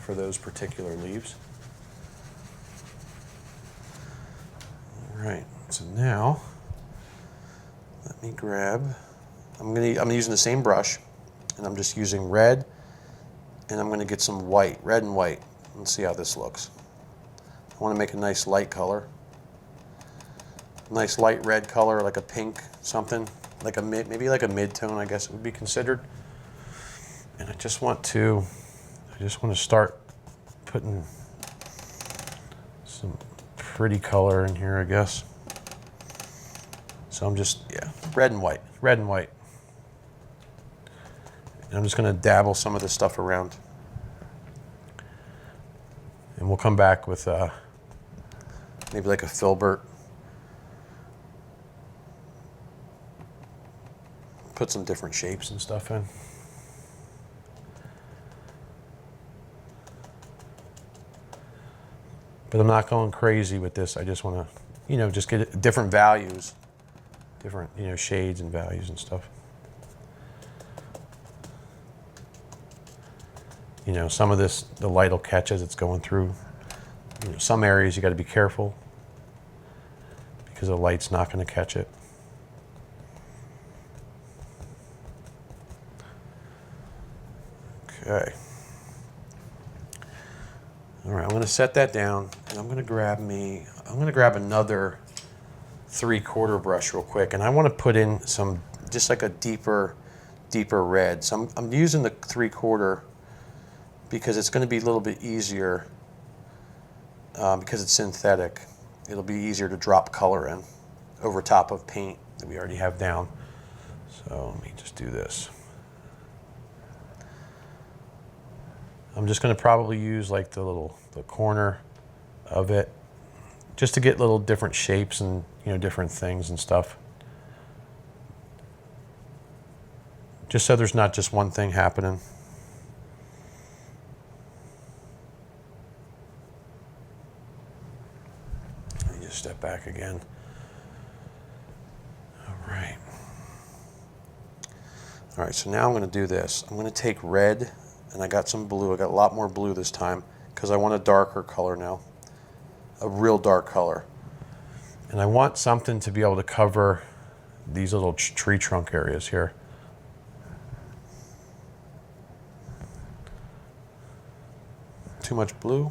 for those particular leaves. All right, so now let me grab, I'm using the same brush, and I'm just using red, and I'm gonna get some white, red and white, and see how this looks. I want to make a nice light color. Nice light red color, like a pink something, like a maybe like a mid-tone, I guess it would be considered. And I just want to start putting some pretty color in here, I guess. So I'm just, yeah, red and white, red and white. And I'm just going to dabble some of this stuff around. And we'll come back with maybe like a filbert. Put some different shapes and stuff in. But I'm not going crazy with this. I just want to, just get different values, different, shades and values and stuff. Some of this, the light will catch as it's going through. Some areas you got to be careful because the light's not going to catch it. Okay. All right, I'm going to set that down, and I'm going to grab another 3/4 brush real quick, and I want to put in some, just like a deeper red. So I'm using the 3/4 because it's going to be a little bit easier because it's synthetic. It'll be easier to drop color in over top of paint that we already have down. So let me just do this. I'm just going to probably use like the corner of it just to get little different shapes and different things and stuff. Just so there's not just one thing happening. Let me just step back again. All right. All right, so now I'm going to do this. I'm going to take red, and I got some blue. I got a lot more blue this time because I want a darker color now, a real dark color. And I want something to be able to cover these little tree trunk areas here. Too much blue?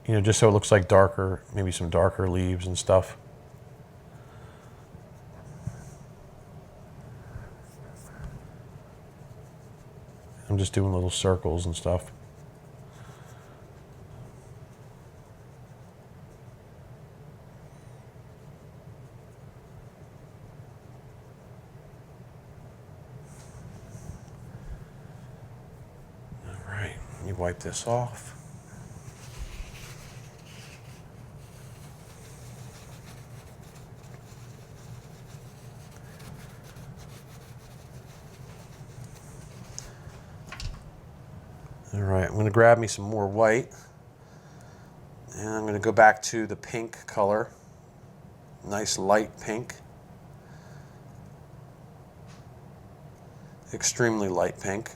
You know, just so it looks like darker, maybe some darker leaves and stuff. I'm just doing little circles and stuff. All right, let me wipe this off. All right, I'm going to grab me some more white, and I'm going to go back to the pink color, nice light pink, extremely light pink.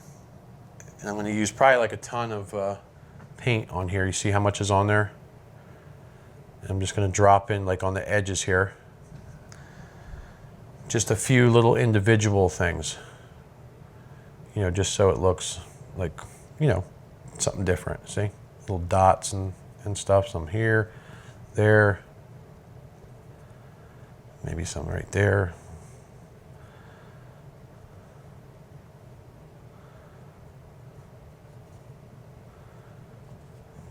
And I'm going to use probably like a ton of paint on here. You see how much is on there? And I'm just going to drop in like on the edges here, just a few little individual things, you know, just so it looks like, you know, something different. See, little dots and stuff. Some here, there, maybe some right there.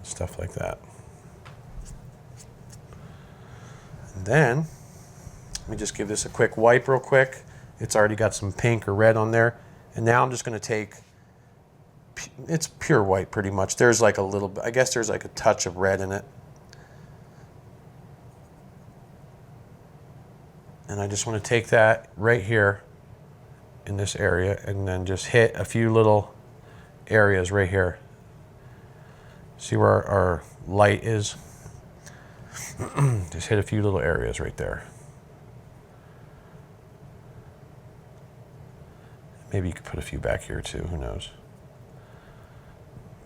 Stuff like that. And then let me just give this a quick wipe real quick. It's already got some pink or red on there. And now I'm just going to take, it's pure white pretty much. There's like a little bit, I guess there's like a touch of red in it. And I just want to take that right here in this area and then just hit a few little areas right here. See where our light is? Just hit a few little areas right there. Maybe you could put a few back here too, who knows?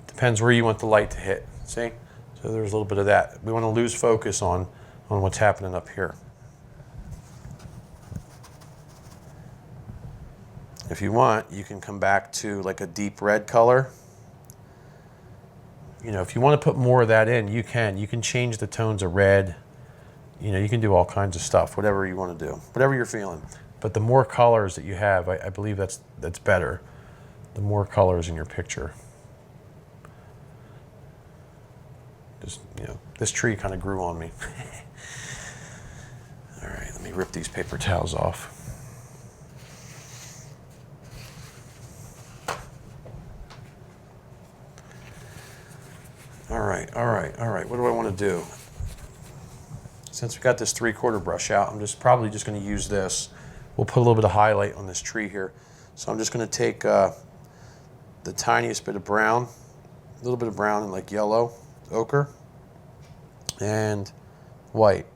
Depends where you want the light to hit, see? So there's a little bit of that. We want to lose focus on what's happening up here. If you want, you can come back to like a deep red color. You know, if you want to put more of that in, you can. You can change the tones of red. You know, you can do all kinds of stuff, whatever you want to do, whatever you're feeling. But the more colors that you have, I believe that's better. The more colors in your picture. Just, you know, this tree kind of grew on me. All right, let me rip these paper towels off. All right, what do I want to do? Since we got this 3/4 brush out, I'm probably just going to use this. We'll put a little bit of highlight on this tree here. So I'm just going to take the tiniest bit of brown, a little bit of brown and like yellow, ochre, and white.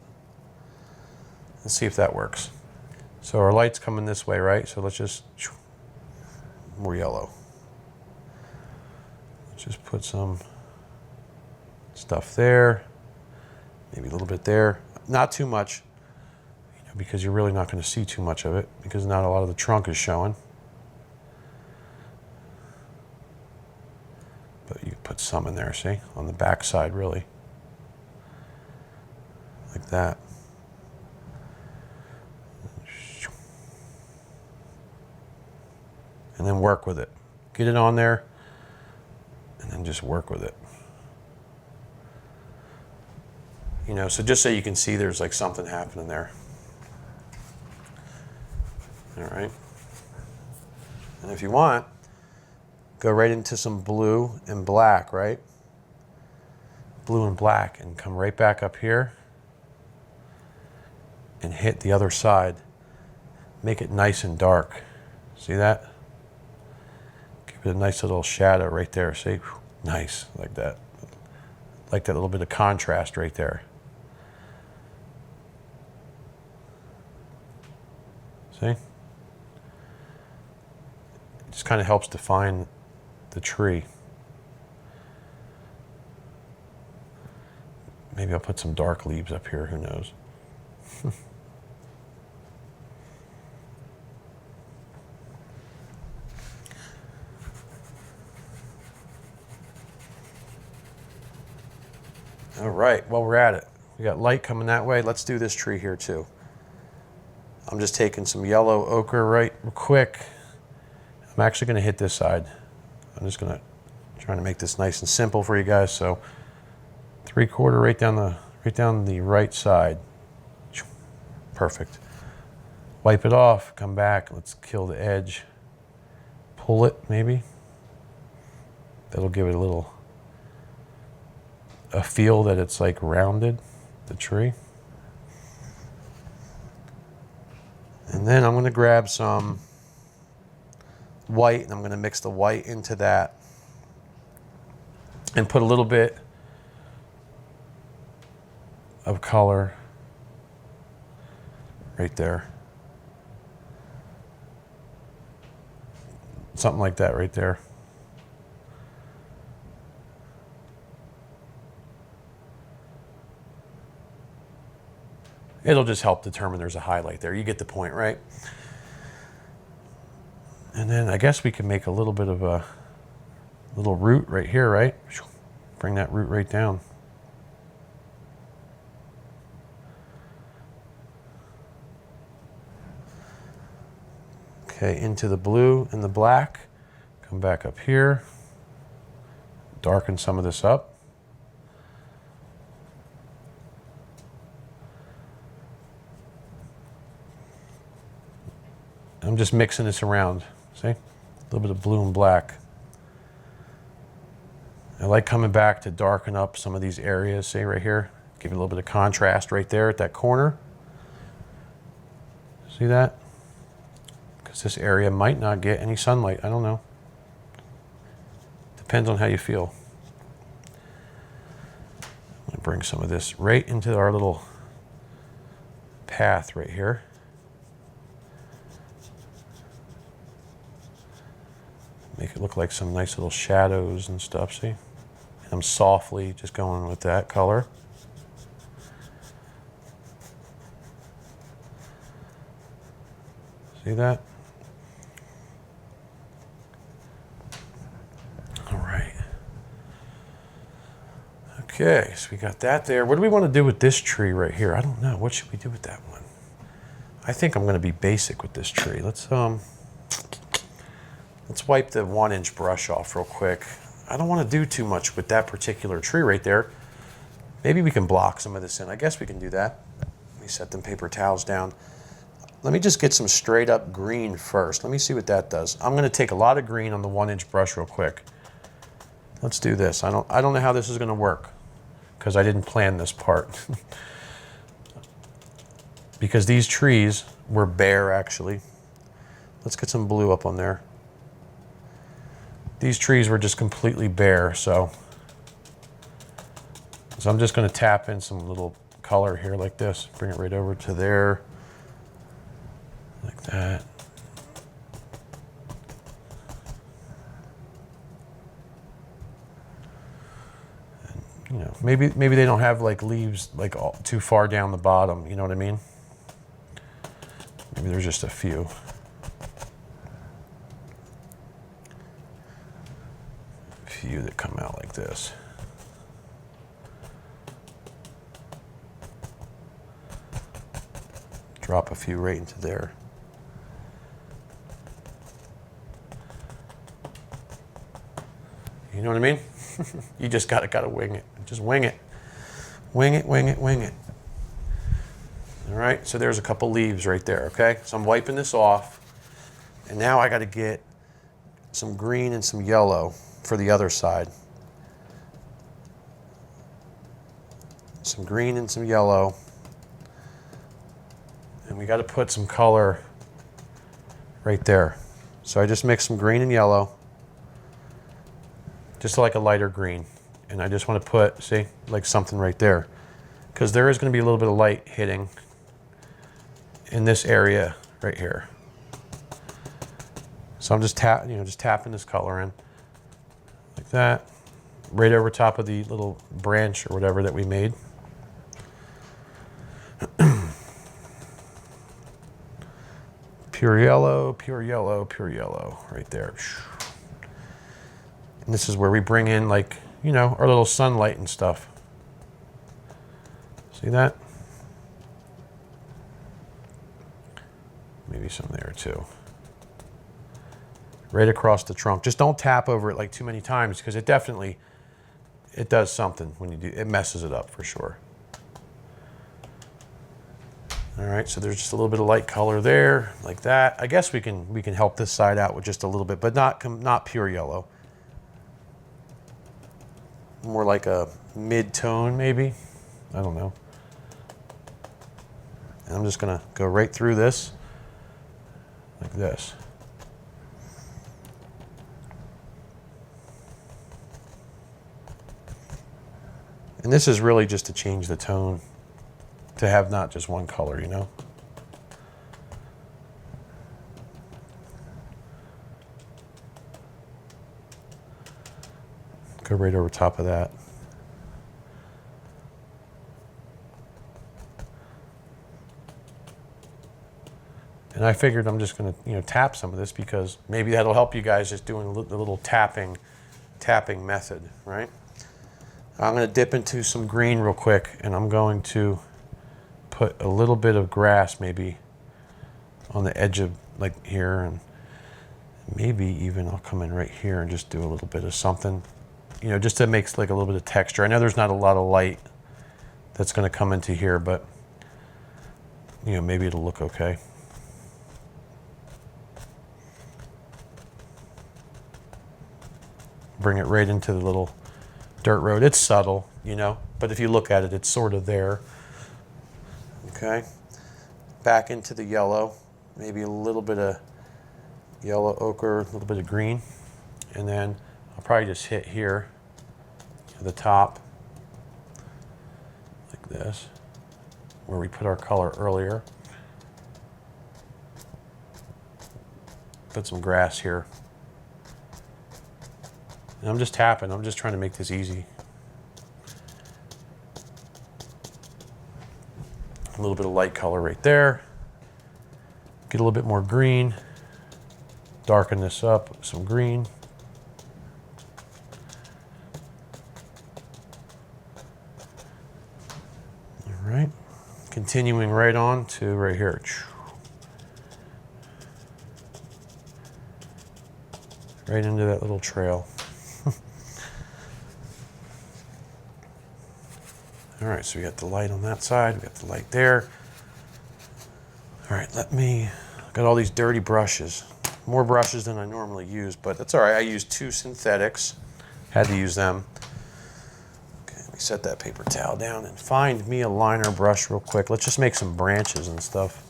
Let's see if that works. So our light's coming this way, right? So let's just, more yellow. Let's just put some stuff there, maybe a little bit there. Not too much, you know, because you're really not going to see too much of it because not a lot of the trunk is showing. But you can put some in there, see, on the back side, really. Like that. And then work with it. Get it on there, and then just work with it. You know, so just so you can see there's like something happening there. All right. And if you want, go right into some blue and black, right? Blue and black, and come right back up here and hit the other side. Make it nice and dark. See that? Give it a nice little shadow right there. See? Nice, like that. Like that little bit of contrast right there. See? It just kind of helps define the tree. Maybe I'll put some dark leaves up here, who knows? All right, well, we're at it. We got light coming that way. Let's do this tree here too. I'm just taking some yellow ochre right quick. I'm actually gonna hit this side. I'm just gonna try to make this nice and simple for you guys. So 3/4 right down the right side. Perfect. Wipe it off, come back, let's kill the edge. Pull it maybe. That'll give it a feel that it's like rounded, the tree. And then I'm going to grab some white and I'm going to mix the white into that and put a little bit of color right there. Something like that right there. It'll just help determine there's a highlight there. You get the point, right? And then I guess we can make a little bit of a little root right here, right? Bring that root right down. Okay, into the blue and the black. Come back up here. Darken some of this up. I'm just mixing this around, see? A little bit of blue and black. I like coming back to darken up some of these areas, see right here? Give it a little bit of contrast right there at that corner. See that? Because this area might not get any sunlight, I don't know. Depends on how you feel. I'm gonna bring some of this right into our little path right here. Make it look like some nice little shadows and stuff, see? And I'm softly just going with that color. See that? All right. Okay, so we got that there. What do we want to do with this tree right here? I don't know. What should we do with that one? I think I'm going to be basic with this tree. Let's wipe the 1-inch brush off real quick. I don't want to do too much with that particular tree right there. Maybe we can block some of this in. I guess we can do that. Let me set them paper towels down. Let me just get some straight up green first. Let me see what that does. I'm going to take a lot of green on the 1-inch brush real quick. Let's do this. I don't know how this is going to work because I didn't plan this part. Because these trees were bare actually. Let's get some blue up on there. These trees were just completely bare, so I'm just going to tap in some little color here like this. Bring it right over to there, like that. And, you know, maybe they don't have like leaves like too far down the bottom. You know what I mean? Maybe there's just a few. That come out like this. Drop a few right into there. You know what I mean? You just gotta wing it. Just wing it. Wing it, wing it, wing it. All right, so there's a couple leaves right there, okay? So I'm wiping this off. And now I gotta get some green and some yellow for the other side. Some green and some yellow. And we got to put some color right there. So I just mixed some green and yellow, just like a lighter green. And I just want to put, see, like something right there. Because there is going to be a little bit of light hitting in this area right here. So I'm just tapping this color in like that, right over top of the little branch or whatever that we made. Pure yellow, pure yellow, pure yellow, right there. And this is where we bring in, like, you know, our little sunlight and stuff. See that? Maybe some there too. Right across the trunk. Just don't tap over it like too many times, because it does something when you do. It messes it up for sure. All right, so there's just a little bit of light color there, like that. I guess we can help this side out with just a little bit, but not pure yellow. More like a mid-tone, maybe. I don't know. And I'm just gonna go right through this, like this. And this is really just to change the tone, to have not just one color, you know? Go right over top of that. And I figured I'm just gonna, you know, tap some of this, because maybe that'll help you guys just doing the little tapping method, right? I'm going to dip into some green real quick, and I'm going to put a little bit of grass maybe on the edge of, like, here, and maybe even I'll come in right here and just do a little bit of something, you know, just to make like a little bit of texture. I know there's not a lot of light that's going to come into here, but, you know, maybe it'll look okay. Bring it right into the little dirt road. It's subtle, you know, but if you look at it, it's sort of there. Okay. Back into the yellow, maybe a little bit of yellow ochre, a little bit of green. And then I'll probably just hit here at the top, like this, where we put our color earlier. Put some grass here. And I'm just tapping. I'm just trying to make this easy. A little bit of light color right there. Get a little bit more green. Darken this up with some green. All right. Continuing right on to right here. Right into that little trail. All right, so we got the light on that side, we got the light there. All right, got all these dirty brushes. More brushes than I normally use, but that's all right. I used 2 synthetics, had to use them. Okay, let me set that paper towel down and find me a liner brush real quick. Let's just make some branches and stuff.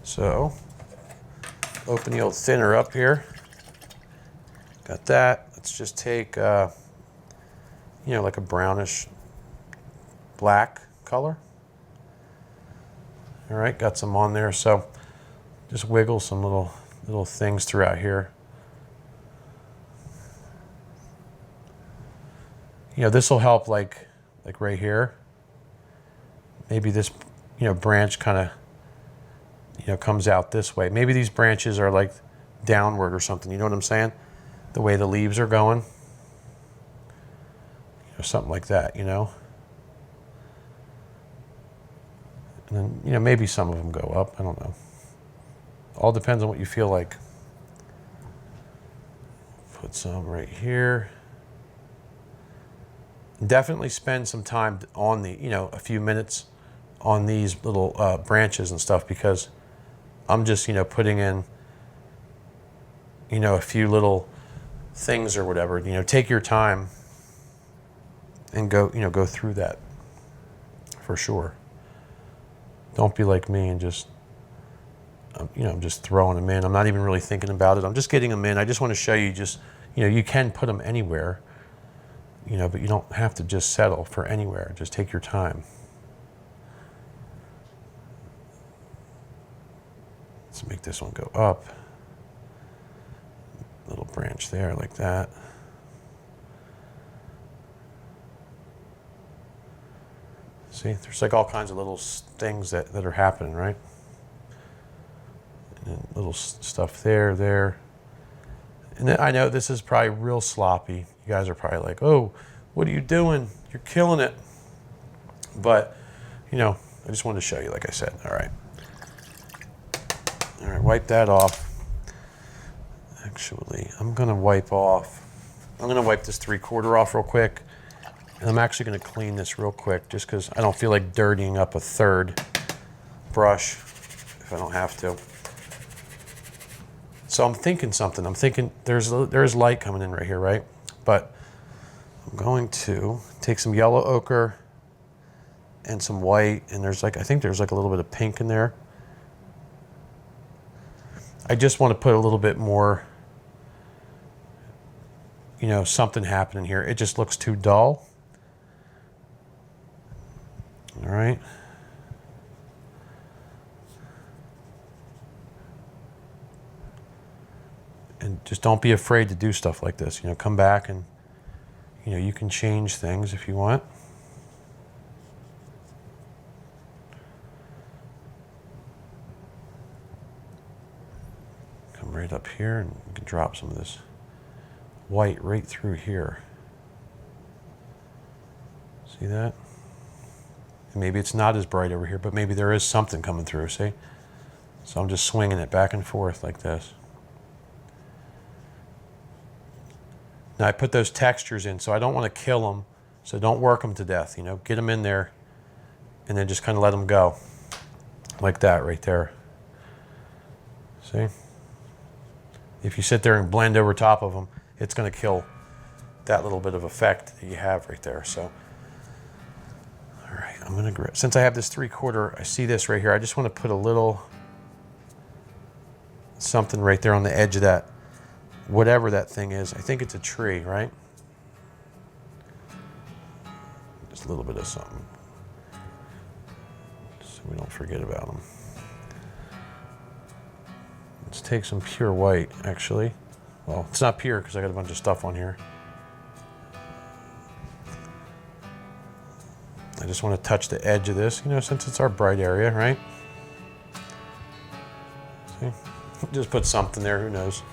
So, open the old thinner up here. Got that. Let's just take, you know, like a brownish black color. All right, got some on there. So just wiggle some little things throughout here. You know, this will help like right here. Maybe this, you know, branch kind of, you know, comes out this way. Maybe these branches are like downward or something. You know what I'm saying? The way the leaves are going. You know, something like that, you know? And then, you know, maybe some of them go up. I don't know. All depends on what you feel like. Put some right here. Definitely spend some time on the, you know, a few minutes on these little branches and stuff, because I'm just, you know, putting in, you know, a few little things or whatever. You know, take your time and go, you know, go through that for sure. Don't be like me and just, you know, I'm just throwing them in. I'm not even really thinking about it. I'm just getting them in. I just want to show you, just, you know, you can put them anywhere, you know, but you don't have to just settle for anywhere. Just take your time. It's Let's make this one go up. Little branch there like that. See, there's like all kinds of little things that are happening, right? And little stuff there. And then I know this is probably real sloppy. You guys are probably like, oh, what are you doing? You're killing it. But, you know, I just wanted to show you, like I said. All right. All right, wipe that off. Actually, I'm going to wipe this 3/4 off real quick. And I'm actually going to clean this real quick just because I don't feel like dirtying up a 1/3 brush if I don't have to. So I'm thinking something. I'm thinking there's light coming in right here, right? But I'm going to take some yellow ochre and some white, and I think there's like a little bit of pink in there. I just want to put a little bit more, you know, something happening here. It just looks too dull. All right. And just don't be afraid to do stuff like this. You know, come back and, you know, you can change things if you want. Come right up here and you can drop some of this white right through here. See that? And maybe it's not as bright over here, but maybe there is something coming through, see? So I'm just swinging it back and forth like this. Now I put those textures in, so I don't want to kill them, so don't work them to death, you know? Get them in there and then just kind of let them go. Like that right there. See? If you sit there and blend over top of them, it's going to kill that little bit of effect that you have right there. So, all right, I'm going to, since I have this 3/4, I see this right here. I just want to put a little something right there on the edge of that, whatever that thing is. I think it's a tree, right? Just a little bit of something, so we don't forget about them. Let's take some pure white, actually. Well, it's not pure because I got a bunch of stuff on here. I just want to touch the edge of this, you know, since it's our bright area, right? See? Just put something there, who knows?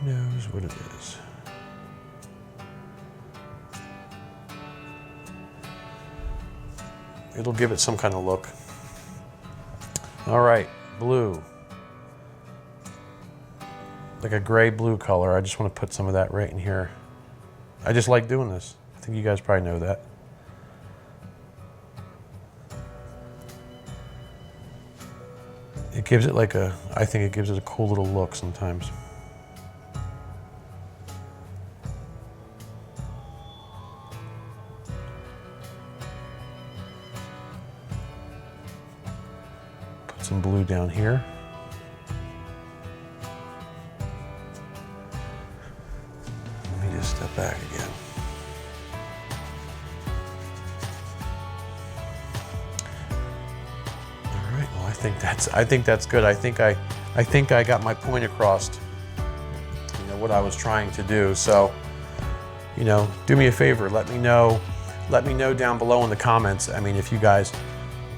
Who knows what it is? It'll give it some kind of look. All right, blue. Like a gray blue color. I just want to put some of that right in here. I just like doing this. I think you guys probably know that. It gives it like a, I think it gives it a cool little look sometimes. Put some blue down here. Step back again. All right. Well, I think that's good. I think I got my point across. You know what I was trying to do. So, you know, do me a favor. Let me know down below in the comments. I mean, if you guys,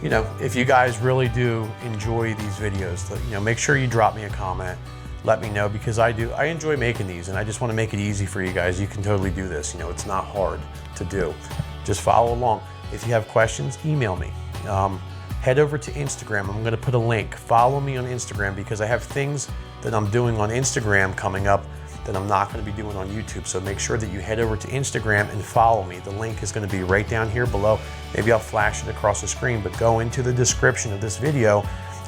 you know, if you guys really do enjoy these videos, you know, make sure you drop me a comment. Let me know, because I enjoy making these, and I just want to make it easy for you guys. You can totally do this. You know, it's not hard to do. Just follow along. If you have questions, email me. Head over to Instagram. I'm going to put a link. Follow me on Instagram, because I have things that I'm doing on Instagram coming up that I'm not going to be doing on YouTube. So make sure that you head over to Instagram and follow me. The link is going to be right down here below. Maybe I'll flash it across the screen, but go into the description of this video,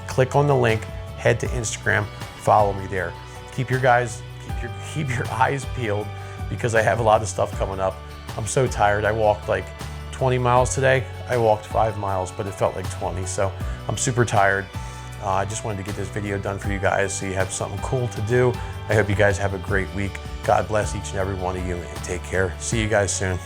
click on the link, head to Instagram, follow me there. Keep your eyes peeled, because I have a lot of stuff coming up. I'm so tired. I walked like 20 miles today. I walked 5 miles, but it felt like 20. So I'm super tired. I just wanted to get this video done for you guys so you have something cool to do. I hope you guys have a great week. God bless each and every one of you, and take care. See you guys soon.